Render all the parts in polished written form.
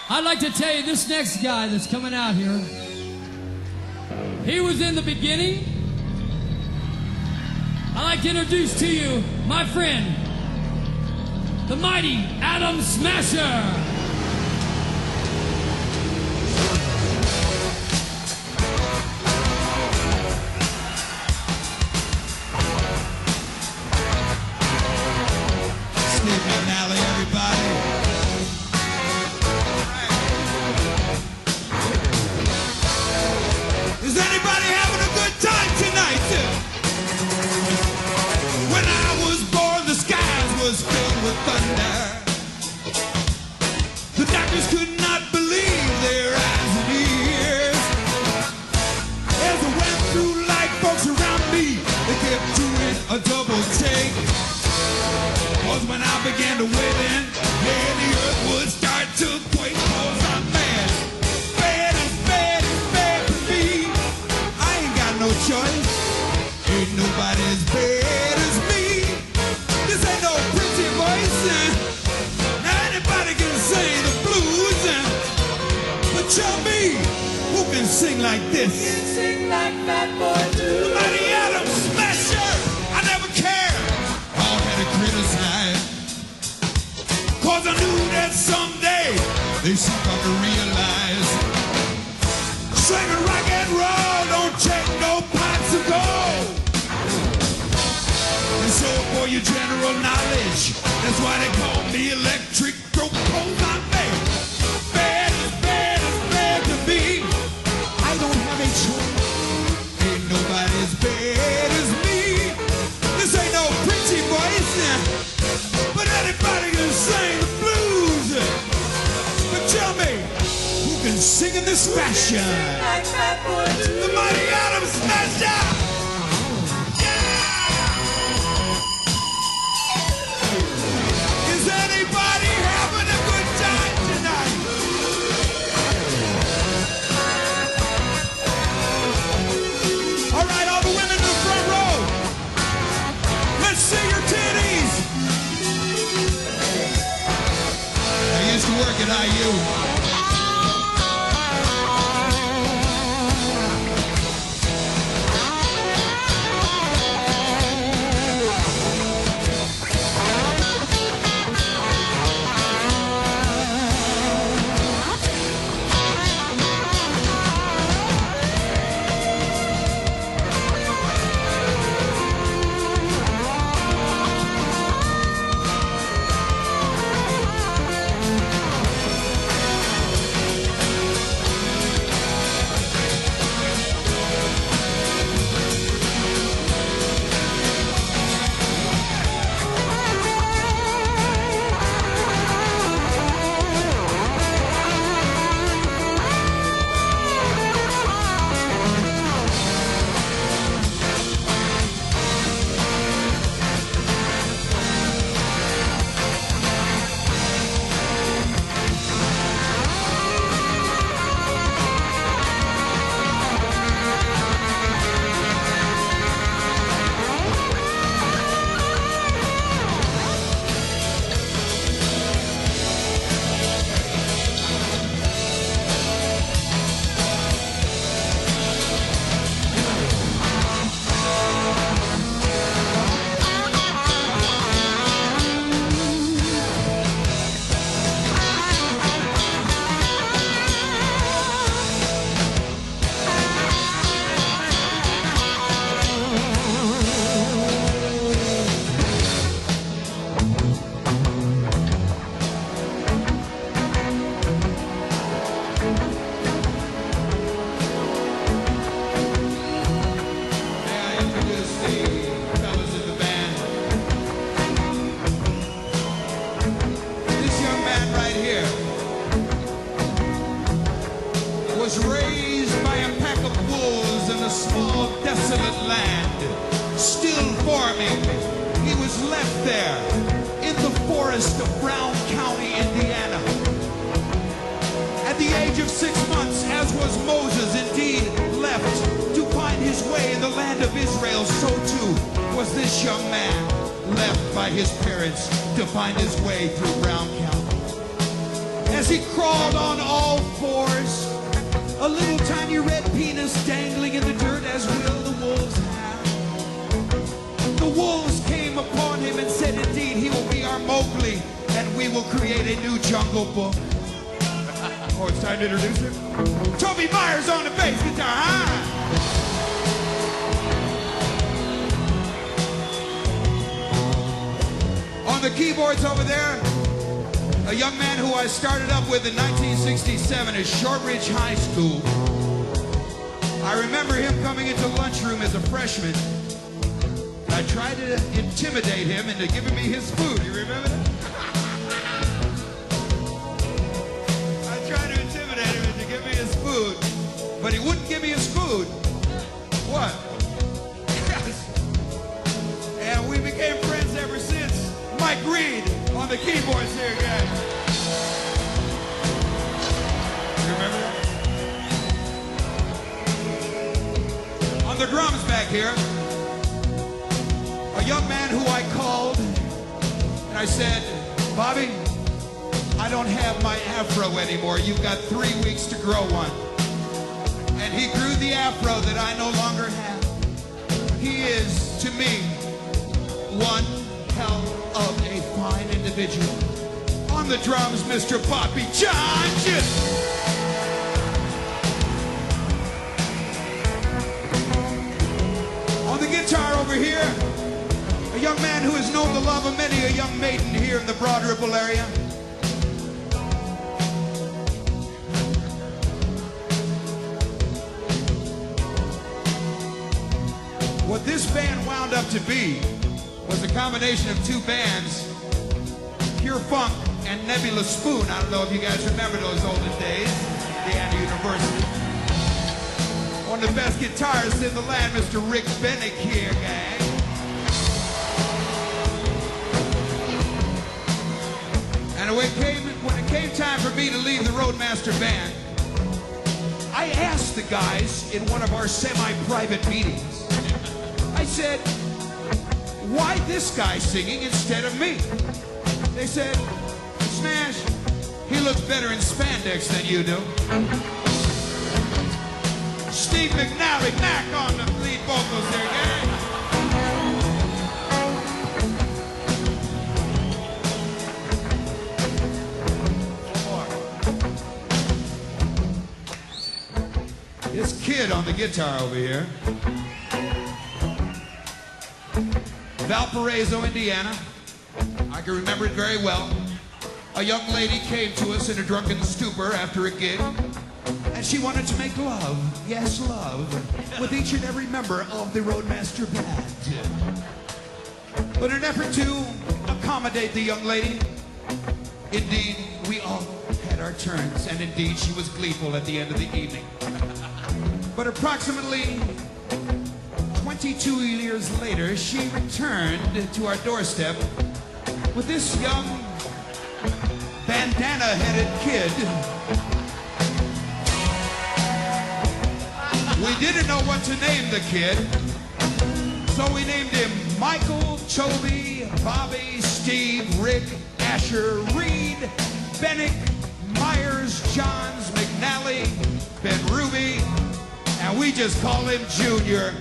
I'd like to tell you this next guy that's coming out here, he was in the beginning. I'd like to introduce to you my friend, the mighty Adam Smasher. Sing like this. Sing like that boy do. Mighty Adam Smasher. I never cared. All had to criticize. Cause I knew that someday they soon come to realize. Singing rock and roll don't check no pots of gold. And so for your general knowledge, that's why they call me electric throat. Cause I'm bad. Bad as bad as bad to be. I don't have a choice. Ain't nobody as bad as me. This ain't no pretty voice, but anybody can sing the blues. But tell me, who can sing in this fashion? Like that boy do. The mighty Adam Smasher. Is anybody having a good time tonight? All right, all the women in the front row. Let's see your titties. I used to work at IU. Was raised by a pack of wolves in a small, desolate land, still farming. He was left there in the forest of Brown County, Indiana. At the age of 6 months, as was Moses indeed left to find his way in the land of Israel, so too was this young man left by his parents to find his way through Brown County. as he crawled on all fours, a little tiny red penis dangling in the dirt, as will the wolves have. The wolves came upon him and said, indeed, he will be our Mowgli, and we will create a new Jungle Book. Oh, it's time to introduce him? Toby Myers on the bass guitar, huh? On the keyboards over there, a young man who I started up with in 1967 at Shortridge High School. I remember him coming into the lunchroom as a freshman. I tried to intimidate him into giving me his food. You remember that? I tried to intimidate him into giving me his food, but he wouldn't give me his food. What? Yes. And we became friends ever since. Mike Reed on the keyboards here, guys. You remember that? On the drums back here, a young man who I called, and I said, Bobby, I don't have my afro anymore. You've got 3 weeks to grow one. And he grew the afro that I no longer have. He is, to me, one hell of a fine individual. On the drums, Mr. Bobby Johnson. On the guitar over here, a young man who has known the love of many a young maiden here in the Broad Ripple area. What this band wound up to be was a combination of two bands, Pure Funk and Nebula Spoon. I don't know if you guys remember those olden days, Indiana University. One of the best guitarists in the land, Mr. Rick Bennick here, gang. And when it came time for me to leave the Roadmaster band, I asked the guys in one of our semi-private meetings, I said, why this guy singing instead of me? They said, Smash, he looks better in spandex than you do. Steve McNally back on the lead vocals there, gang. One more. This kid on the guitar over here, Valparaiso, Indiana. I can remember it very well. A young lady came to us in a drunken stupor after a gig, and she wanted to make love, yes, love, with each and every member of the Roadmaster band. But in an effort to accommodate the young lady, indeed, we all had our turns, and indeed, she was gleeful at the end of the evening. But approximately 22 years later, she returned to our doorstep with this young bandana-headed kid. We didn't know what to name the kid, so we named him Michael, Toby, Bobby, Steve, Rick, Asher, Reed, Bennick, Myers, Johns, McNally, Ben Ruby, and we just call him Junior.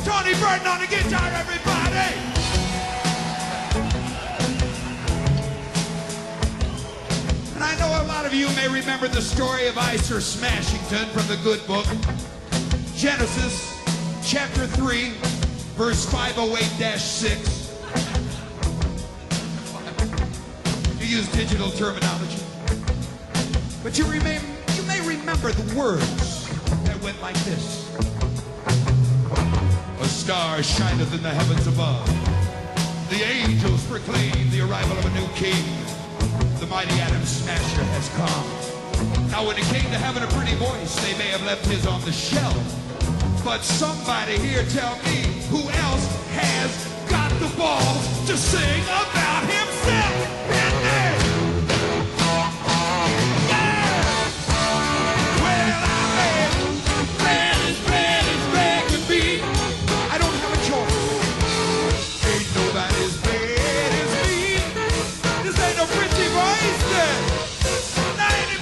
Tony Burton on the guitar, everybody! And I know a lot of you may remember the story of Icer Smashington from the good book, Genesis, chapter 3, verse 508-6. You use digital terminology. But you may remember the words that went like this. A star shineth in the heavens above. The angels proclaim the arrival of a new king. The mighty Adam Smasher has come. Now when it came to having a pretty voice, they may have left his on the shelf. But somebody here tell me who else has got the balls to sing about himself. Not anymore.